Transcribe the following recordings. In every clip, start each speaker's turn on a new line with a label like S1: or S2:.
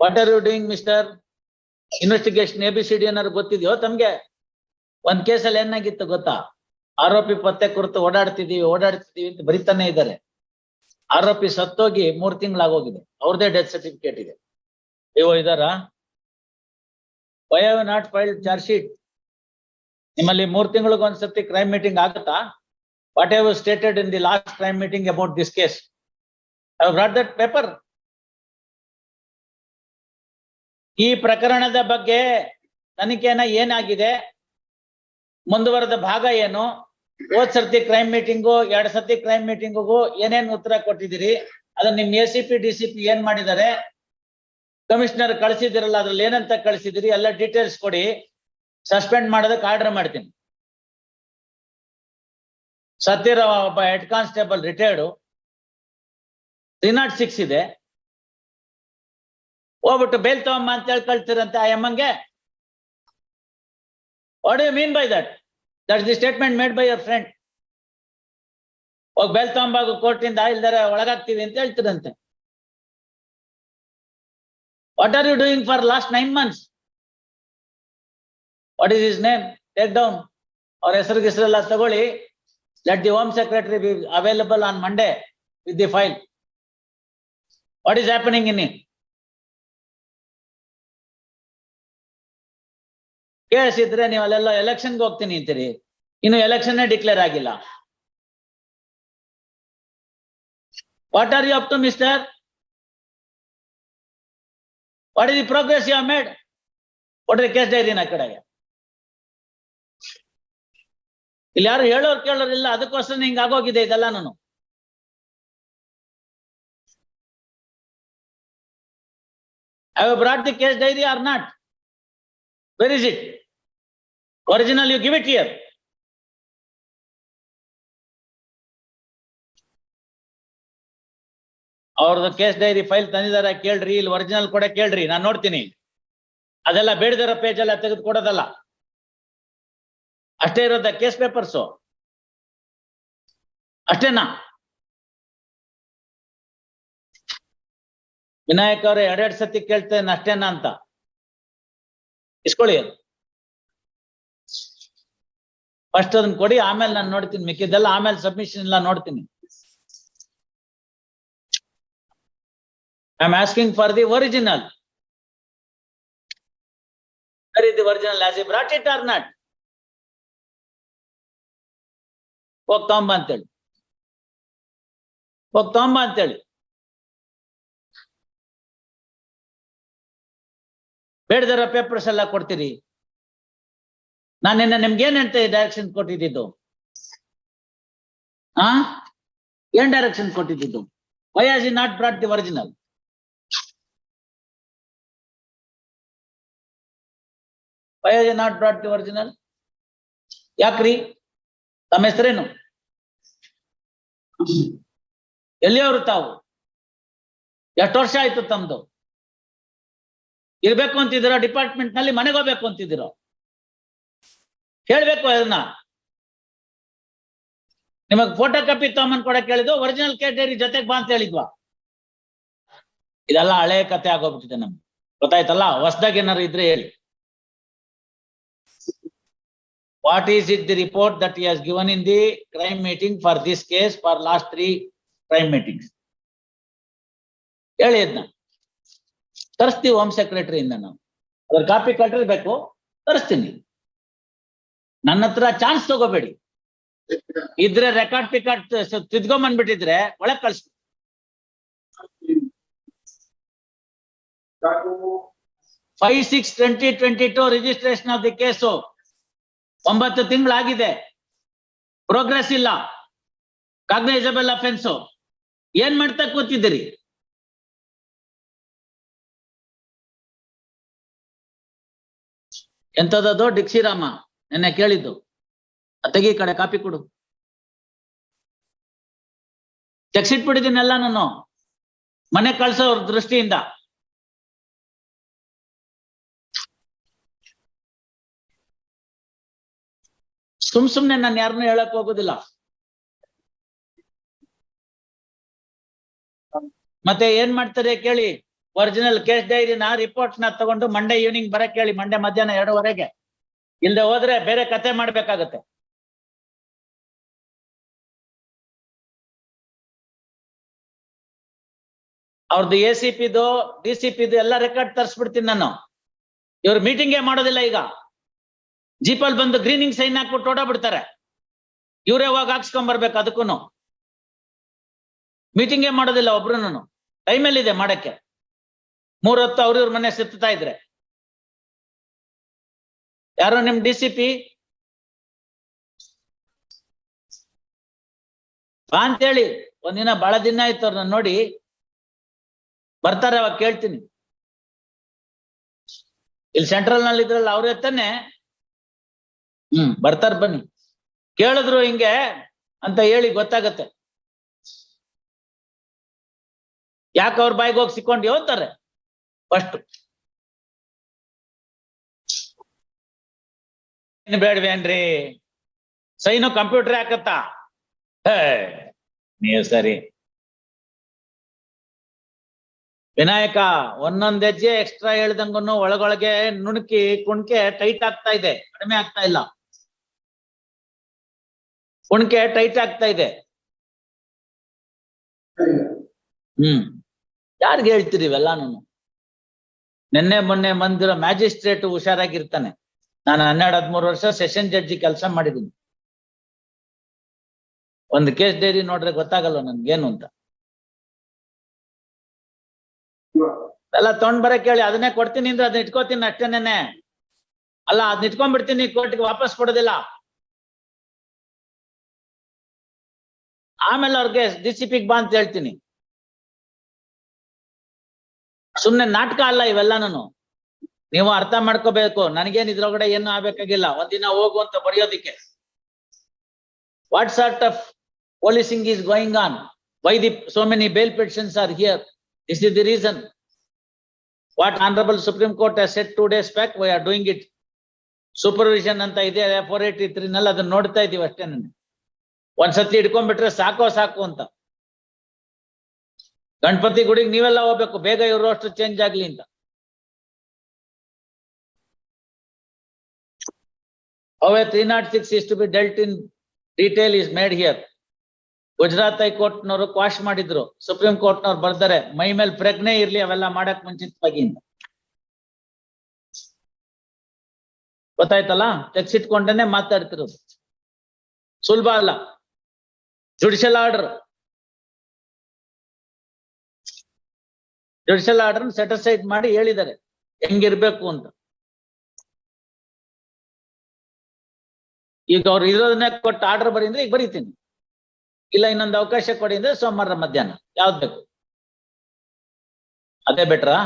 S1: What are you doing mister? Investigation ABCD ಏನಾದ್ರು ಗೊತ್ತಿದೆಯೋ ತಮ್ಗೆ? ಒಂದ್ ಕೇಸಲ್ಲಿ ಏನಾಗಿತ್ತು ಗೊತ್ತಾ? ಆರೋಪಿ ಪತ್ತೆ ಕುರಿತು ಓಡಾಡ್ತಿದೀವಿ ಅಂತ ಬರಿತಾನೆ ಇದ್ದಾರೆ. ಆರೋಪಿ ಸತ್ತೋಗಿ 3 ತಿಂಗಳಾಗೋಗಿದೆ. ಅವ್ರದೇ ಡೆತ್ ಸರ್ಟಿಫಿಕೇಟ್ ಇದೆ. ಇದಾರ? Why have not filed charge sheet? ನಿಮ್ಮಲ್ಲಿ 3 ತಿಂಗಳಿಗೆ ಒಂದ್ಸತಿ ಕ್ರೈಮ್ ಮೀಟಿಂಗ್ ಆಗುತ್ತಾ? What have stated in the last crime meeting about this case? Have brought that paper? ಈ ಪ್ರಕರಣದ ಬಗ್ಗೆ ತನಿಖೆನ ಏನಾಗಿದೆ, ಮುಂದುವರೆದ ಭಾಗ ಏನು, ಹೋದ್ ಸರ್ತಿ ಕ್ರೈಮ್ ಮೀಟಿಂಗು 2 ಸರ್ತಿ ಕ್ರೈಮ್ ಮೀಟಿಂಗಿಗೂ ಏನೇನ್ ಉತ್ತರ ಕೊಟ್ಟಿದ್ದೀರಿ, ಅದನ್ನ ನಿಮ್ ACP DCP ಏನ್ ಮಾಡಿದ್ದಾರೆ, ಕಮಿಷನರ್ ಕಳಿಸಿದಿರಲ್ಲ ಅದ್ರಲ್ಲಿ ಏನಂತ ಕಳಿಸಿದಿರಿ, ಎಲ್ಲ ಡೀಟೇಲ್ಸ್ ಕೊಡಿ. ಸಸ್ಪೆಂಡ್ ಮಾಡೋದಕ್ಕೆ ಆರ್ಡರ್ ಮಾಡ್ತೀನಿ. ಸತ್ತಿರೋ ಒಬ್ಬ ಹೆಡ್ ಕಾನ್ಸ್ಟೇಬಲ್ ರಿಟೈರ್ಡ್, 306 ಇದೆ. ಹೋಗ್ಬಿಟ್ಟು ಬೇಲ್ ತಗೊಂಬ ಅಂತ ಹೇಳಿ ಕಳ್ತೀರಂತೆ ಆ ಎಮ್ಮಂಗೆ. What do you mean by that? That's the statement made by your friend. ಹೋಗಿ ಬೇಲ್ ತಗೊಂಬಾಗು ಕೋರ್ಟಿಂದ, ಇಲ್ದಾರೆ ಒಳಗಾಗ್ತೀವಿ ಅಂತ ಹೇಳ್ತಿರಂತೆ. What are you doing for last 9 months? What is his name? Take down. ಅವ್ರ ಹೆಸರಿಗೆಲ್ಲ ತಗೊಳ್ಳಿ. Let the home secretary be available on Monday with the file. What is happening in it? Case ಇದ್ರೆ ನೀವು ಅಲ್ಲೆಲ್ಲ ಎಲೆಕ್ಷನ್ಗೆ ಹೋಗ್ತೀನಿ ಅಂತೀರಿ, ಇನ್ನು ಎಲೆಕ್ಷನ್ ಡಿಕ್ಲೇರ್ ಆಗಿಲ್ಲ. What are you up to mister? What is the progress you have made? ಕೊಡ್ರಿ case ಡೈರಿನ ಕಡೆಗೆ. ಇಲ್ಲಿ ಯಾರು ಹೇಳೋರು ಕೇಳೋರಿಲ್ಲ, ಅದಕ್ಕೋಸ್ಕರ ಹಿಂಗ ಆಗೋಗಿದೆ ಇದೆಲ್ಲ. ನಾನು have you brought the case diary or not? Where is it? Original, you give it here. ಅವ್ರದ್ದು ಕೇಸ್ ಡೈರಿ ಫೈಲ್ ತಂದಿದಾರ, ಕೇಳ್ರಿ. ಇಲ್ಲಿ ಒರಿಜಿನಲ್ ಕೂಡ ಕೇಳ್ರಿ, ನಾನು ನೋಡ್ತೀನಿ. ಅದೆಲ್ಲ ಬೇಡದಿರೋ ಪೇಜ್ ಎಲ್ಲ ತೆಗೆದು ಕೊಡೋದಲ್ಲ, ಅಷ್ಟೇ ಇರೋದ ಕೇಸ್ ಪೇಪರ್ಸು, ಅಷ್ಟೇನಾ? ವಿನಾಯಕ್ ಅವ್ರೆ 2 ಸತಿ ಕೇಳ್ತೇನೆ ಅಷ್ಟೇನಾ ಅಂತ ಇಸ್ಕೊಳ್ಳಿ. ಫಸ್ಟ್ ಅದನ್ನ ಕೊಡಿ, ಆಮೇಲೆ ನಾನು ನೋಡ್ತೀನಿ. ಮಿಕ್ಕಿದ್ದೆಲ್ಲ ಆಮೇಲೆ ಸಬ್ಮಿಷನ್ ಎಲ್ಲ ನೋಡ್ತೀನಿ. I am asking for the original. Where is the original? Has he brought it or not? ಹೋಗ್ ತಗೊಂಬ ಅಂತೇಳಿ, ಹೋಗ್ ತಗೊಂಬ ಅಂತೇಳಿ. ಬೇಡದಿರೋ ಪೇಪರ್ಸ್ ಎಲ್ಲ ಕೊಡ್ತೀರಿ. ನಾನು ನಿನ್ನೆ ನಿಮ್ಗೇನಂತ ಡೈರೆಕ್ಷನ್ ಕೊಟ್ಟಿದ್ದು? ಏನ್ ಡೈರೆಕ್ಷನ್ ಕೊಟ್ಟಿದ್ದು? Y has he not brought the original? Y has he not brought the original? ಯಾಕ್ರಿ? ತಮ್ಮ ಹೆಸರೇನು? ಎಲ್ಲಿಯವರು ತಾವು? ಎಷ್ಟು ವರ್ಷ ಆಯ್ತು ತಮ್ದು? ಇರ್ಬೇಕು ಅಂತಿದ್ದೀರೋ ಡಿಪಾರ್ಟ್ಮೆಂಟ್ ನಲ್ಲಿ, ಮನೆಗೆ ಹೋಗ್ಬೇಕು ಅಂತಿದ್ದೀರೋ? ಹೇಳ್ಬೇಕು ಅದನ್ನ. ನಿಮಗ್ ಫೋಟೋ ಕಾಪಿ ತಗೊಂಬಂದ್ ಕೊಡಕ್ ಹೇಳಿದ್ವು, ಒರಿಜಿನಲ್ ಕೇಸ್ ಡೈರಿ ಜೊತೆಗೆ ಬಾ ಅಂತ ಹೇಳಿದ್ವಾ? ಇದೆಲ್ಲ ಹಳೆ ಕತೆ ಆಗೋಗ್ಬಿಟ್ಟಿದೆ ನಮ್ಗೆ, ಗೊತ್ತಾಯ್ತಲ್ಲ? ಹೊಸದಾಗಿ ಏನಾರು ಇದ್ರೆ ಹೇಳಿ. What is it the report that he has given in the crime meeting for this case for last 3 crime meetings? ಹೇಳಿ ಅದನ್ನ. ತರಿಸ್ತೀವಿ ಹೋಮ್ ಸೆಕ್ರೆಟರಿಯಿಂದ. ನಾವು ಅದ್ರ ಕಾಪಿ ಕಟ್ಟಿರ್ಬೇಕು, ತರಿಸ್ತೀನಿ. ನನ್ನ ಹತ್ರ ಚಾನ್ಸ್ ತಗೋಬೇಡಿ. ಇದ್ರೆ ರೆಕಾರ್ಡ್ ಪಿಕಾರ್ಡ್ ತಿದ್ಕೊಂಬಂದ್ಬಿಟ್ಟಿದ್ರೆ ಒಳಗ್ ಕಳ್ಸ್ತೀನಿ. 5/6/2022 ರಿಜಿಸ್ಟ್ರೇಷನ್ ಆಫ್ ದಿ ಕೇಸು. 9 ತಿಂಗಳಾಗಿದೆ, ಪ್ರೋಗ್ರೆಸ್ ಇಲ್ಲ, ಕಾಗ್ನೈಸಬಲ್ ಅಫೆನ್ಸು. ಏನ್ ಮಾಡ್ತಾ ಕೂತಿದ್ದೀರಿ? ಎಂತದದು ಡಿಕ್ಸಿರಾಮ ನೆನ್ನೆ ಕೇಳಿದ್ದು? ತೆಗಿ ಕಡೆ ಕಾಪಿ ಕೊಡು. ತೆಗ್ಸಿಟ್ಬಿಟ್ಟಿದ್ದೀನೆಲ್ಲ ನಾನು ಮನೆ ಕಳ್ಸೋ ದೃಷ್ಟಿಯಿಂದ. ಸುಮ್ನೆ ನಾನು ಯಾರನ್ನೂ ಹೇಳಕ್ ಹೋಗುದಿಲ್ಲ. ಮತ್ತೆ ಏನ್ ಮಾಡ್ತಾರೆ ಕೇಳಿ. ಒರಿಜಿನಲ್ ಕೇಸ್ ಡೈರಿನ ರಿಪೋರ್ಟ್ ನ ತಗೊಂಡು ಮಂಡೇ ಈವ್ನಿಂಗ್ ಬರಕ್ ಹೇಳಿ, ಮಂಡೇ ಮಧ್ಯಾಹ್ನ 2:15. ಇಲ್ದೆ ಹೋದ್ರೆ ಬೇರೆ ಕತೆ ಮಾಡ್ಬೇಕಾಗತ್ತೆ. ಅವ್ರದ್ದು ACPದು DCPದು ಎಲ್ಲ ರೆಕಾರ್ಡ್ ತರಿಸ್ಬಿಡ್ತೀನಿ ನಾನು. ಇವ್ರು ಮೀಟಿಂಗೇ ಮಾಡೋದಿಲ್ಲ ಈಗ. ಜೀಪಲ್ ಬಂದು ಗ್ರೀನಿಂಗ್ ಸೈನ್ ಹಾಕ್ಬಿಟ್ಟು ಓಡಾಬಿಡ್ತಾರೆ. ಇವರೇ ಹೋಗಿ ಹಾಕ್ಸ್ಕೊಂಡ್ ಬರ್ಬೇಕು. ಅದಕ್ಕೂನು ಮೀಟಿಂಗೇ ಮಾಡೋದಿಲ್ಲ ಒಬ್ರುನು. ಟೈಮಲ್ಲಿ ಇದೆ ಮಾಡಕ್ಕೆ. 3 ಹೊತ್ತು ಅವ್ರ ಮನೆ ಸುತ್ತಾ ಇದ್ರೆ ಯಾರೋ ನಿಮ್ DCP ಬಾ ಅಂತೇಳಿ ಒಂದಿನ ಬಹಳ ದಿನ ಆಯ್ತು ಅವ್ರನ್ನ ನೋಡಿ. ಬರ್ತಾರೆ, ಅವಾಗ ಕೇಳ್ತೀನಿ. ಇಲ್ಲಿ ಸೆಂಟ್ರಲ್ ನಲ್ಲಿ ಇದ್ರಲ್ಲ ಅವ್ರೇ ತಾನೆ. ಬರ್ತಾರ, ಬನ್ನಿ. ಕೇಳಿದ್ರು ಹಿಂಗೆ ಅಂತ ಹೇಳಿ ಗೊತ್ತಾಗತ್ತೆ. ಯಾಕೆ ಅವ್ರ ಬಾಯಿಗೆ ಹೋಗಿ ಸಿಕ್ಕೊಂಡು ಹೋಗ್ತಾರೆ ಫಸ್ಟ್. ಬೇಡ್ವೇನ್ರಿ, ಸೈನು ಕಂಪ್ಯೂಟರ್ ಹಾಕತ್ತಾ? ನೀವು ಸರಿ. ವಿನಾಯಕ ಒಂದೊಂದ್ ಹೆಜ್ಜೆ ಎಕ್ಸ್ಟ್ರಾ ಹೇಳ್ದಂಗೂ ಒಳಗೊಳಗೆ ನುಣುಕಿ ಕುಣ್ಕೆ ಟೈಟ್ ಆಗ್ತಾ ಇದೆ, ಕಡಿಮೆ ಆಗ್ತಾ ಇಲ್ಲ. ಕುಣ್ಕೆ ಟೈಟ್ ಆಗ್ತಾ ಇದೆ. ಯಾರ್ಗೆ ಹೇಳ್ತೀರಿ ಇವೆಲ್ಲಾನು? ನಿನ್ನೆ ಮೊನ್ನೆ ಬಂದಿರೋ ಮ್ಯಾಜಿಸ್ಟ್ರೇಟ್ ಹುಷಾರಾಗಿರ್ತಾನೆ. ನಾನು 12-13 ವರ್ಷ ಸೆಷನ್ ಜಡ್ಜಿ ಕೆಲಸ ಮಾಡಿದ್ದೀನಿ. ಒಂದು ಕೇಸ್ ಡೈರಿ ನೋಡ್ರೆ ಗೊತ್ತಾಗಲ್ಲ ನನ್ಗೇನು ಅಂತ. ಎಲ್ಲ ತಗೊಂಡ್ ಬರಕ್ ಹೇಳಿ, ಅದನ್ನೇ ಕೊಡ್ತೀನಿ ಅಂದ್ರೆ ಅದನ್ನ ಇಟ್ಕೋತೀನಿ ಅಷ್ಟೇನೇನೆ. ಅಲ್ಲ, ಅದನ್ನ ಇಟ್ಕೊಂಡ್ಬಿಡ್ತೀನಿ, ಕೋರ್ಟ್ಗೆ ವಾಪಸ್ ಕೊಡೋದಿಲ್ಲ. ಆಮೇಲೆ ಅವ್ರಿಗೆ DCPಗೆ ಬಾ ಅಂತ ಹೇಳ್ತೀನಿ. ಸುಮ್ನೆ ನಾಟಕ ಅಲ್ಲ ಇವೆಲ್ಲಾನು. ನೀವು ಅರ್ಥ ಮಾಡ್ಕೋಬೇಕು. ನನಗೇನ್ ಇದ್ರೊಳಗಡೆ ಏನು ಆಗ್ಬೇಕಾಗಿಲ್ಲ. ಒಂದಿನ ಹೋಗು ಅಂತ ಬರೆಯೋದಿಕ್ಕೆ. What sort of policing is going on? Why so many bail petitions are here? This is the reason. What Honorable Supreme Court has said 2 days back, we are doing it. Supervision ಅಂತ ಇದೆ 483 ನಲ್ಲಿ, ಅದನ್ನ ನೋಡ್ತಾ ಇದೀವಿ ಅಷ್ಟೇ. ಒಂದ್ಸತಿ ಹಿಡ್ಕೊಂಡ್ಬಿಟ್ರೆ ಸಾಕು ಅಂತ. ಗಣಪತಿ ಗುಡಿಗೆ ನೀವೆಲ್ಲ ಹೋಗ್ಬೇಕು, ಬೇಗ ಇವ್ರು ಅಷ್ಟು ಚೇಂಜ್ ಆಗ್ಲಿ ಅಂತ. How a 306 is to be dealt in detail is made here. Gujarat ಹೈಕೋರ್ಟ್ನವರು ಕ್ವಾಶ್ ಮಾಡಿದ್ರು, ಸುಪ್ರೀಂ ಕೋರ್ಟ್ನವ್ರು ಬರ್ತಾರೆ, ಮೈ ಮೇಲೆ ಪ್ರಜ್ಞೆ ಇರ್ಲಿ ಅವೆಲ್ಲ ಮಾಡಕ್ ಮುಂಚಿತವಾಗಿ. ಗೊತ್ತಾಯ್ತಲ್ಲ? ತೆಗ್ಸಿಟ್ಕೊಂಡೇನೆ ಮಾತಾಡ್ತಿರೋದು, ಸುಲಭ ಅಲ್ಲ. ಜುಡಿಷಿಯಲ್ ಆರ್ಡರ್ ಸೆಟಿಸೈಡ್ ಮಾಡಿ ಹೇಳಿದ್ದಾರೆ ಹೆಂಗಿರ್ಬೇಕು ಅಂತ. ಈಗ ಅವ್ರು ಇರೋದನ್ನೇ ಕೊಟ್ಟು ಆರ್ಡರ್ ಬರೀ ಅಂದ್ರೆ ಈಗ ಬರೀತೀನಿ, ಇಲ್ಲ ಇನ್ನೊಂದು ಅವಕಾಶ ಕೊಡಿ ಅಂದ್ರೆ ಸೋಮವಾರ ಮಧ್ಯಾಹ್ನ. ಯಾವ್ದು ಬೇಕು? ಅದೇ ಬೆಟ್ರಾ?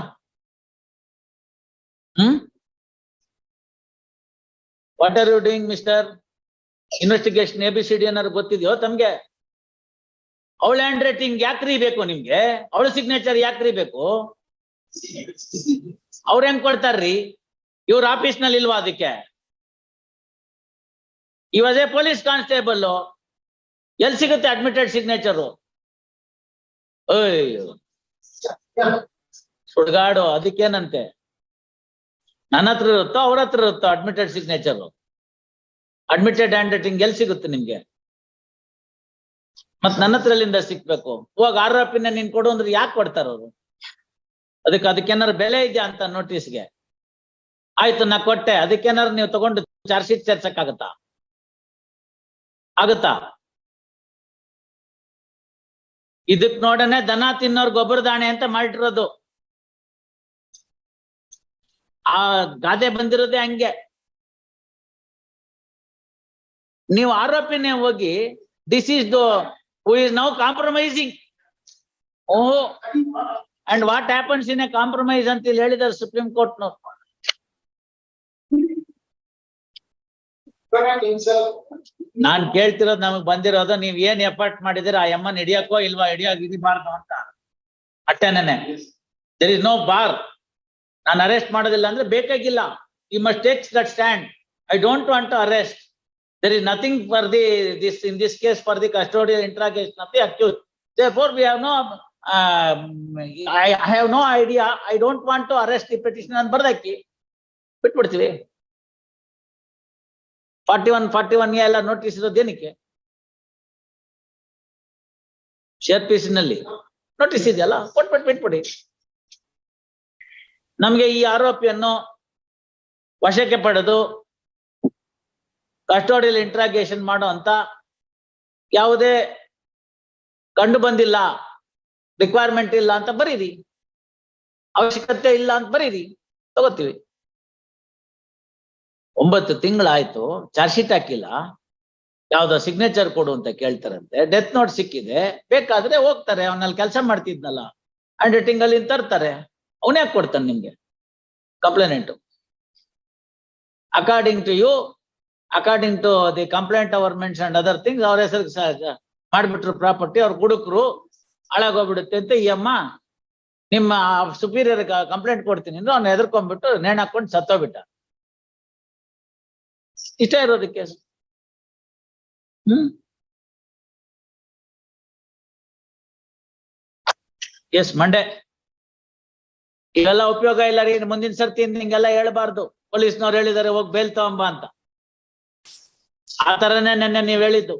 S1: What are you doing mister? Investigation ABCD ಏನಾದ್ರು ಗೊತ್ತಿದೆಯೋ ತಮ್ಗೆ? ಅವಳ ಹ್ಯಾಂಡ್ ರೈಟಿಂಗ್ ಯಾಕ್ರಿ ಬೇಕು ನಿಮ್ಗೆ? ಅವಳ ಸಿಗ್ನೇಚರ್ ಯಾಕ್ರಿ ಬೇಕು? ಅವ್ರ ಹೆಂಗ್ ಕೊಡ್ತಾರ್ರಿ? ಇವ್ರ ಆಫೀಸ್ ನಲ್ಲಿ ಇಲ್ವಾ ಅದಕ್ಕೆ? ಇವಾಜೆ ಪೊಲೀಸ್ ಕಾನ್ಸ್ಟೇಬಲ್, ಎಲ್ಲಿ ಸಿಗುತ್ತೆ ಅಡ್ಮಿಟೆಡ್ ಸಿಗ್ನೇಚರು? ಅಯ್ಯೋ ಸುಡ್ಗಾಡು. ಅದಕ್ಕೇನಂತೆ, ನನ್ನ ಹತ್ರ ಇರುತ್ತೋ ಅವ್ರ ಹತ್ರ ಇರುತ್ತೋ admitted signature? Admitted hand writing ಎಲ್ಲಿ ಸಿಗುತ್ತೆ ನಿಮ್ಗೆ? ಮತ್ ನನ್ನ ಹತ್ರಲ್ಲಿಂದ ಸಿಕ್ಬೇಕು. ಇವಾಗ ಆರೋಪಿನ ನೀನ್ ಕೊಡು ಅಂದ್ರೆ ಯಾಕೆ ಕೊಡ್ತಾರ ಅವರು? ಅದಕ್ಕೇನಾರು ಬೆಲೆ ಇದೆಯಾ ಅಂತ ನೋಟಿಸ್ಗೆ? ಆಯ್ತು, ನಾ ಕೊಟ್ಟೆ, ಅದಕ್ಕೇನಾರು ನೀವು ತಗೊಂಡು ಚಾರ್ಜ್ ಶೀಟ್ ಸೇರ್ಸಕ್ ಆಗುತ್ತಾ? ಇದಕ್ ನೋಡನೆ ದನ ತಿನ್ನೋರ್ ಗೊಬ್ಬರ ದಾಣೆ ಅಂತ ಮಾಡಿರೋದು. ಆ ಗಾದೆ ಬಂದಿರೋದೇ ಹಂಗೆ. ನೀವು ಆರೋಪಿನೇ ಹೋಗಿ this is the who is now compromising. ಓಹೋ, and what happens in a compromise ಅಂತ ಇಲ್ಲಿ ಹೇಳಿದಾರೆ ಸುಪ್ರೀಂ ಕೋರ್ಟ್ನವ್ರು. ನಾನ್ ಕೇಳ್ತಿರೋದು, ನಮಗ್ ಬಂದಿರೋದು, ನೀವ್ ಏನ್ ಎಫರ್ಟ್ ಮಾಡಿದಿರ ಆ ಎಮ್ಮನ್ ಹಿಡಿಯಕ್ಕೋ ಇಲ್ವಾ, ಹಿಡಿಬಾರ್ದು ಅಂತ ಅಟ್ಟೆನೇನೆ. There is no bar. ನಾನು ಅರೆಸ್ಟ್ ಮಾಡೋದಿಲ್ಲ ಅಂದ್ರೆ ಬೇಕಾಗಿಲ್ಲ. You must take that stand. I don't want to arrest. There is nothing for in this case for the custodial interrogation of the accused. Therefore we have no I have no idea, I don't want to arrest the petition ಅಂತ ಬರ್ದಾಕಿ ಬಿಟ್ಬಿಡ್ತೀವಿ. 41 ಎಲ್ಲ notice ಇರೋದೇನಕ್ಕೆ? ಶೇರ್ ಪೀಸಿನಲ್ಲಿ notice ಇದೆಯಲ್ಲ, ಬಿಟ್ಬಿಡಿ. ನಮ್ಗೆ ಈ ಆರೋಪಿಯನ್ನು ವಶಕ್ಕೆ ಪಡೆದು ಕಸ್ಟೋಡಿಯಲ್ ಇಂಟ್ರಾಗೇಷನ್ ಮಾಡೋ ಅಂತ ಯಾವುದೇ ಕಂಡು ಬಂದಿಲ್ಲ, ರಿಕ್ವೈರ್ಮೆಂಟ್ ಇಲ್ಲ ಅಂತ ಬರೀರಿ, ಅವಶ್ಯಕತೆ ಇಲ್ಲ ಅಂತ ಬರೀರಿ, ತಗೋತೀವಿ. 9 ತಿಂಗಳಾಯ್ತು, ಚಾರ್ಜ್ ಶೀಟ್ ಹಾಕಿಲ್ಲ, ಯಾವ್ದೋ ಸಿಗ್ನೇಚರ್ ಕೊಡು ಅಂತ ಕೇಳ್ತಾರಂತೆ, ಡೆತ್ ನೋಟ್ ಸಿಕ್ಕಿದೆ, ಬೇಕಾದ್ರೆ ಹೋಗ್ತಾರೆ, ಅವನಲ್ಲಿ ಕೆಲಸ ಮಾಡ್ತಿದ್ನಲ್ಲ ಹ್ಯಾಂಡ್ ರೈಟಿಂಗ್ ಅಲ್ಲಿ ತರ್ತಾರೆ, ಅವನೇ ಯಾಕೆ ಕೊಡ್ತಾನೆ ನಿಮ್ಗೆ complainant? According to you, according to the complaint ಅವರ್ ಮೆನ್ಷನ್ ಅದರ್ ಥಿಂಗ್ಸ್, ಅವ್ರ ಹೆಸರು ಮಾಡ್ಬಿಟ್ರು ಪ್ರಾಪರ್ಟಿ, ಅವ್ರ ಗುಡುಕರು ಹಾಳಾಗೋಗ್ಬಿಡುತ್ತೆ ಅಂತ ಈ ಅಮ್ಮ ನಿಮ್ಮ ಸುಪೀರಿಯರ್ ಕಂಪ್ಲೇಂಟ್ ಕೊಡ್ತೀನಿ ಅಂದ್ರೆ ಅವ್ನ ಹೆದರ್ಕೊಂಡ್ಬಿಟ್ಟು ನೇಣ್ ಹಾಕೊಂಡು ಸತ್ತೋಗ್ಬಿಟ್ಟ. ಇಷ್ಟ ಇರೋದಕ್ಕೆ ಎಸ್ ಮಂಡೆ ಇವೆಲ್ಲ ಉಪಯೋಗ ಇಲ್ಲ ರೀ. ಮುಂದಿನ ಸರ್ತಿ ಹಿಂಗೆಲ್ಲ ಹೇಳ್ಬಾರ್ದು. ಪೊಲೀಸ್ನವ್ರು ಹೇಳಿದಾರೆ ಹೋಗಿ ಬೇಲ್ ತಗೊಂಬ ಅಂತ, ಆ ತರನೇ ನೆನ್ನೆ ನೀವ್ ಹೇಳಿದ್ದು.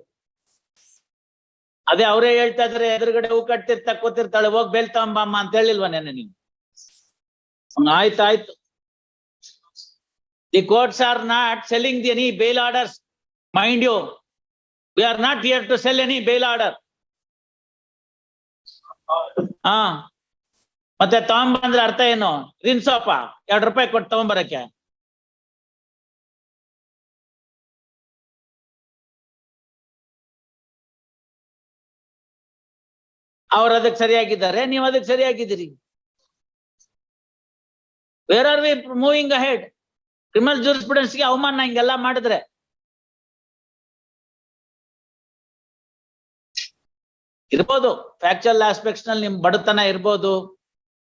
S1: ಅದೇ ಅವರೇ ಹೇಳ್ತಾ ಇದಾರೆ, ಎದುರುಗಡೆ ಹೂ ಕಟ್ತಿರ್ತಾ ಕೂತಿರ್ತಾಳೆ, ಹೋಗಿ ಬೇಲ್ ತಗೊಂಬ ಅಮ್ಮ ಅಂತ ಹೇಳಿಲ್ವಾ ನೆನ್ನೆ ನೀವು? ಆಯ್ತು. The courts are not selling the any bail orders, mind you. We are not here to sell any bail order. ಹಾ, ಮತ್ತೆ ತಗೊಂಬಂದ್ರೆ ಅರ್ಥ ಏನು? ರಿನ್ಸೋಪ 2 ರೂಪಾಯಿ ಕೊಟ್ಟು ತಗೊಂಬರಕ್ಕೆ. ಅವ್ರು ಅದಕ್ಕೆ ಸರಿಯಾಗಿದ್ದಾರೆ, ನೀವು ಅದಕ್ಕೆ ಸರಿಯಾಗಿದ್ದೀರಿ. Where are we moving ahead? Criminal ಜೂರಿಸ್ಪ್ರುಡೆನ್ಸ್ಗೆ ಅವಮಾನ ಹಿಂಗೆಲ್ಲ ಮಾಡಿದ್ರೆ ಇರ್ಬೋದು. ಫ್ಯಾಕ್ಚುಯಲ್ ಆಸ್ಪೆಕ್ಟ್ಸ್ ನಲ್ಲಿ ನಿಮ್ ಬಡತನ ಇರ್ಬೋದು,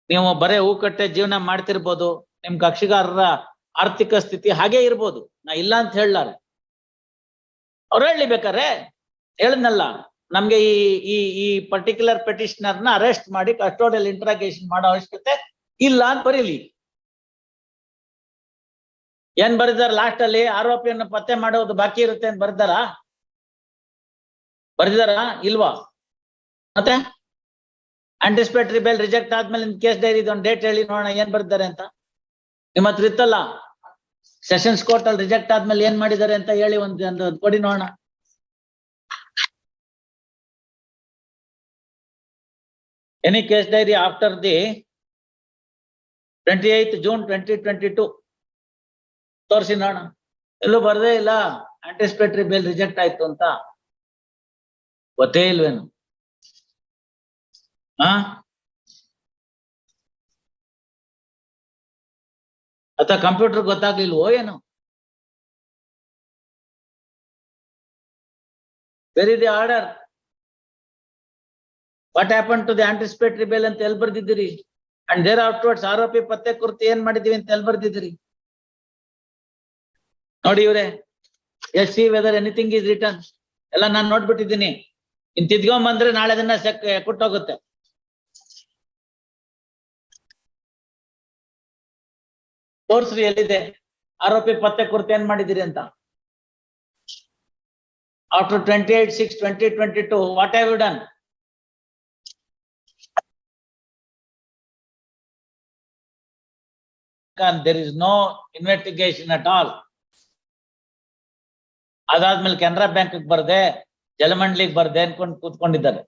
S1: ನೀವು ಬರೇ ಹೂಕಟ್ಟೆ ಜೀವನ ಮಾಡ್ತಿರ್ಬೋದು, ನಿಮ್ ಕಕ್ಷಿಗಾರರ ಆರ್ಥಿಕ ಸ್ಥಿತಿ ಹಾಗೆ ಇರ್ಬೋದು, ನಾ ಇಲ್ಲ ಅಂತ ಹೇಳಲಾರೆ. ಅವ್ರು ಹೇಳಿ ಬೇಕಾರೆ, ಹೇಳದ್ನಲ್ಲ, ನಮ್ಗೆ ಈ ಪರ್ಟಿಕ್ಯುಲರ್ ಪೆಟಿಷನರ್ ನ ಅರೆಸ್ಟ್ ಮಾಡಿ ಕಸ್ಟೋಡಿಯಲ್ ಇಂಟ್ರಾಗೇಷನ್ ಮಾಡೋ ಅವಶ್ಯಕತೆ ಇಲ್ಲ ಅಂತ ಬರೀಲಿ. ಏನ್ ಬರೆದಾರ ಲಾಸ್ಟ್ ಅಲ್ಲಿ? ಆರೋಪಿಯನ್ನು ಪತ್ತೆ ಮಾಡೋದು ಬಾಕಿ ಇರುತ್ತೆ ಅಂತ ಬರ್ದಿದಾರ ಇಲ್ವಾ? ಮತ್ತೆ ಆಂಟಿಸಿಪೇಟರಿ ಬೇಲ್ ರಿಜೆಕ್ಟ್ ಆದ್ಮೇಲೆ ಕೇಸ್ ಡೈರಿ ಒಂದು ಡೇಟ್ ಹೇಳಿ ನೋಡೋಣ ಏನ್ ಬರ್ತಾರೆ ಅಂತ. ನಿಮ್ಮ ಹತ್ರ ಇತ್ತಲ್ಲ, ಸೆಷನ್ಸ್ ಕೋರ್ಟ್ ಅಲ್ಲಿ ರಿಜೆಕ್ಟ್ ಆದ್ಮೇಲೆ ಏನ್ ಮಾಡಿದ್ದಾರೆ ಅಂತ ಹೇಳಿ ಒಂದು ಕೊಡಿ ನೋಡೋಣ. Any case dairy after the 28th June 2022 ತೋರಿಸಿ ನೋಡೋಣ. ಎಲ್ಲೂ ಬರ್ದೇ ಇಲ್ಲ ಆಂಟಿಸಿಪೇಟರಿ ಬೇಲ್ ರಿಜೆಕ್ಟ್ ಆಯ್ತು ಅಂತ, ಗೊತ್ತೇ ಇಲ್ವೇನು? ಅಥವಾ ಕಂಪ್ಯೂಟರ್ ಗೊತ್ತಾಗ್ಲಿಲ್ವೋ ಏನು? Where is the order? What happen to the anticipatory bail ಅಂತ ಎಲ್ಲಿ ಬರ್ದಿದ್ದೀರಿ? ಅಂಡ್ ದೇರ್ ಆಫ್ಟರ್ವರ್ಡ್ಸ್ ಆರೋಪಿ ಪತ್ತೆ ಕುರಿತು ಏನ್ ಮಾಡಿದೀವಿ ಅಂತ ಎಲ್ಲಿ ಬರ್ದಿದ್ದೀರಿ? ನೋಡಿ ಇವ್ರೆ, S C whether anything is return ಎಲ್ಲ ನಾನು ನೋಡ್ಬಿಟ್ಟಿದ್ದೀನಿ. ಇನ್ ತಿದ್ಕೊಂಬಂದ್ರೆ ನಾಳೆ ದಿನ ಕೊಟ್ಟೋಗುತ್ತೆ. ತೋರ್ಸ್ರಿ ಎಲ್ಲಿದೆ ಆರೋಪಿ ಪತ್ತೆ ಕುರಿತು ಏನ್ ಮಾಡಿದಿರಿ ಅಂತ. After 28/6/2022 what have you done? There is no investigation at all. ಅದಾದ್ಮೇಲೆ ಕೆನರಾ ಬ್ಯಾಂಕ್ ಬರ್ದೆ, ಜಲಮಂಡಲಿಗೆ ಬರ್ದೆ ಅನ್ಕೊಂಡು ಕೂತ್ಕೊಂಡಿದ್ದಾರೆ.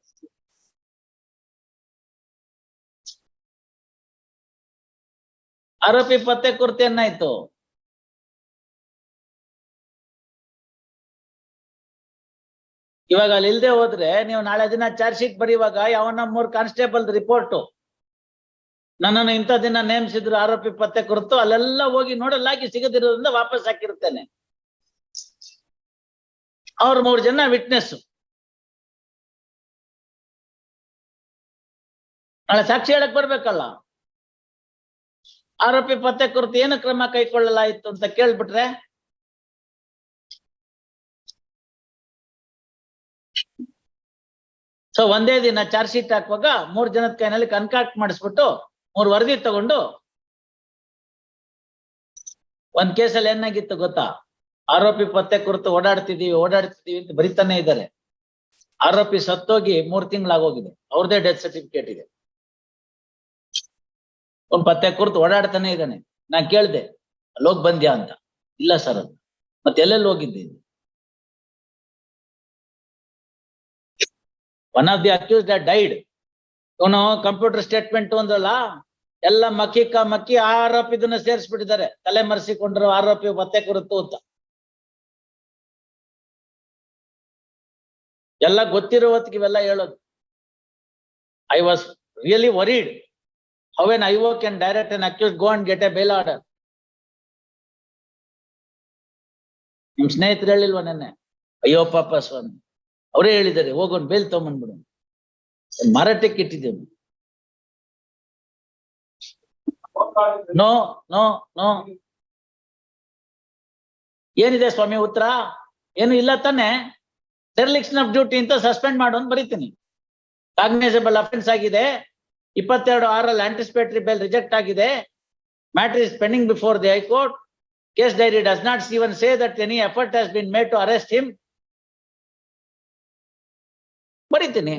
S1: ಆರೋಪಿ ಪತ್ತೆ ಕುರಿತು ಏನಾಯ್ತು? ಇವಾಗ ಅಲ್ಲಿ ಇಲ್ದೆ ಹೋದ್ರೆ ನೀವು ನಾಳೆ ದಿನ ಚಾರ್ಜ್ ಶೀಟ್ ಬರೆಯುವಾಗ ಯಾವನ 3 ಕಾನ್ಸ್ಟೇಬಲ್ ರಿಪೋರ್ಟ್ ನನ್ನನ್ನು ಇಂಥ ದಿನ ನೇಮಿಸಿದ್ರು ಆರೋಪಿ ಪತ್ತೆ ಕುರಿತು, ಅಲ್ಲೆಲ್ಲ ಹೋಗಿ ನೋಡಲಾಗಿ ಸಿಗದಿರೋದ್ರಿಂದ ವಾಪಸ್ ಹಾಕಿರುತ್ತೇನೆ. ಅವ್ರು 3 ಜನ ವಿಟ್ನೆಸ್, ನಾಳೆ ಸಾಕ್ಷಿ ಹೇಳಕ್ ಬರ್ಬೇಕಲ್ಲ. ಆರೋಪಿ ಪತ್ತೆ ಕುರಿತು ಏನು ಕ್ರಮ ಕೈಗೊಳ್ಳಲಾಯಿತು ಅಂತ ಕೇಳ್ಬಿಟ್ರೆ ಸೊ ಒಂದೇ ದಿನ ಚಾರ್ಜ್ ಶೀಟ್ ಹಾಕುವಾಗ 3 ಜನದ ಕೈನಲ್ಲಿ ಕನ್ಕಾಕ್ಟ್ ಮಾಡಿಸ್ಬಿಟ್ಟು 3 ವರದಿ ತಗೊಂಡು ಒಂದ್ ಕೇಸಲ್ಲಿ ಏನಾಗಿತ್ತು ಗೊತ್ತಾ, ಆರೋಪಿ ಪತ್ತೆ ಕುರಿತು ಓಡಾಡ್ತಿದೀವಿ ಅಂತ ಬರಿತಾನೆ ಇದ್ದಾರೆ. ಆರೋಪಿ ಸತ್ತೋಗಿ 3 ತಿಂಗಳಾಗೋಗಿದೆ, ಅವ್ರದೇ ಡೆತ್ ಸರ್ಟಿಫಿಕೇಟ್ ಇದೆ. ಒಂದ್ ಪತ್ತೆ ಕುರಿತು ಓಡಾಡ್ತಾನೆ ಇದ್ದಾನೆ. ನಾನ್ ಕೇಳ್ದೆ ಅಲ್ಲೋಗ್ ಬಂದ್ಯಾ ಅಂತ, ಇಲ್ಲ ಸರ್ ಅಂತ. ಮತ್ತೆ ಎಲ್ಲೆಲ್ಲಿ ಹೋಗಿದ್ದೀನಿ? One of the accused had died. ಇವನು ಕಂಪ್ಯೂಟರ್ ಸ್ಟೇಟ್ಮೆಂಟ್ ಒಂದಲ್ಲ, ಎಲ್ಲ ಮಕ್ಕಿ ಆರೋಪಿದನ್ನ ಸೇರಿಸ್ಬಿಟ್ಟಿದ್ದಾರೆ, ತಲೆ ಮರೆಸಿಕೊಂಡಿರೋ ಆರೋಪಿ ಪತ್ತೆ ಕುರಿತು ಅಂತ. ಎಲ್ಲ ಗೊತ್ತಿರೋ ಹೊತ್ತಿಗೆ ಇವೆಲ್ಲ ಹೇಳೋದು. I was really worried how N IO can direct an accused go and get a bail order. ನಿಮ್ ಸ್ನೇಹಿತರು ಹೇಳಿಲ್ವ ನೆನ್ನೆ? ಅಯ್ಯೋ ಪಾಪ ಸ್ವಾಮಿ, ಅವರೇ ಹೇಳಿದ್ದಾರೆ ಹೋಗೋನ್ ಬೇಲ್ ತಗೊಂಡ್ಬಿಡು, ಮಾರಾಟಕ್ಕೆ ಇಟ್ಟಿದ್ದೇವೆ. ನೋ ನೋ ನೋ, ಏನಿದೆ ಸ್ವಾಮಿ ಉತ್ತರ? ಏನು ಇಲ್ಲ ತಾನೆ. dereliction of duty ಅಂತ ಸಸ್ಪೆಂಡ್ ಮಾಡು ಅಂತ ಬರೀತೀನಿ. ಕಾಗ್ನೈಸಬಲ್ ಅಫೆನ್ಸ್ ಆಗಿದೆ, 22/6 ಆಂಟಿಸಿಪೇಟರಿ ಬೇಲ್ ರಿಜೆಕ್ಟ್ ಆಗಿದೆ, matter is pending before the high court, case dairy does not even say that any effort has been made to arrest him. ಬರೀತೀನಿ.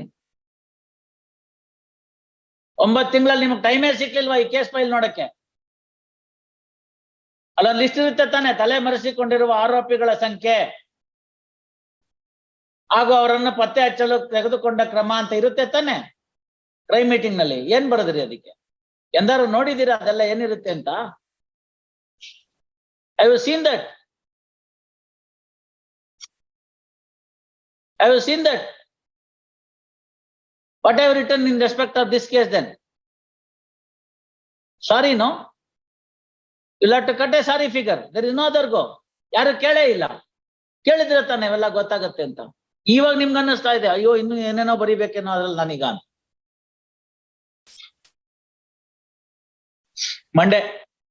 S1: 9 ತಿಂಗಳಲ್ಲಿ ನಿಮ್ಗೆ ಟೈಮೇ ಸಿಕ್ಲಿಲ್ವಾ ಈ ಕೇಸ್ ಫೈಲ್ ನೋಡಕ್ಕೆ? ಅಲ್ಲೊಂದು ಲಿಸ್ಟ್ ಇರುತ್ತೆ ತಾನೆ, ತಲೆ ಮರೆಸಿಕೊಂಡಿರುವ ಆರೋಪಿಗಳ ಸಂಖ್ಯೆ ಹಾಗೂ ಅವರನ್ನು ಪತ್ತೆ ಹಚ್ಚಲು ತೆಗೆದುಕೊಂಡ ಕ್ರಮ ಅಂತ ಇರುತ್ತೆ ತಾನೆ ಕ್ರೈಮ್ ಮೀಟಿಂಗ್ ನಲ್ಲಿ. ಏನ್ ಬರೋದ್ರಿ ಅದಕ್ಕೆ? ಎಂದಾರು ನೋಡಿದೀರಾ ಅದೆಲ್ಲ ಏನಿರುತ್ತೆ ಅಂತ? I have seen that. What I have written in respect of this case then? Sorry, no? You'll have to cut a sorry figure. There is no other go. ಯಾರು ಕೇಳೇ ಇಲ್ಲ. ಕೇಳಿದ್ರೆ ತಾನೆ ಇವೆಲ್ಲ ಗೊತ್ತಾಗತ್ತೆ ಅಂತ. ಇವಾಗ ನಿಮ್ಗೆ ಅನ್ನಿಸ್ತಾ ಇದೆ ಅಯ್ಯೋ ಇನ್ನು ಏನೇನೋ ಬರಿಬೇಕೇನೋ ಅದ್ರಲ್ಲಿ ನಾನೀಗ. ಮಂಡೇ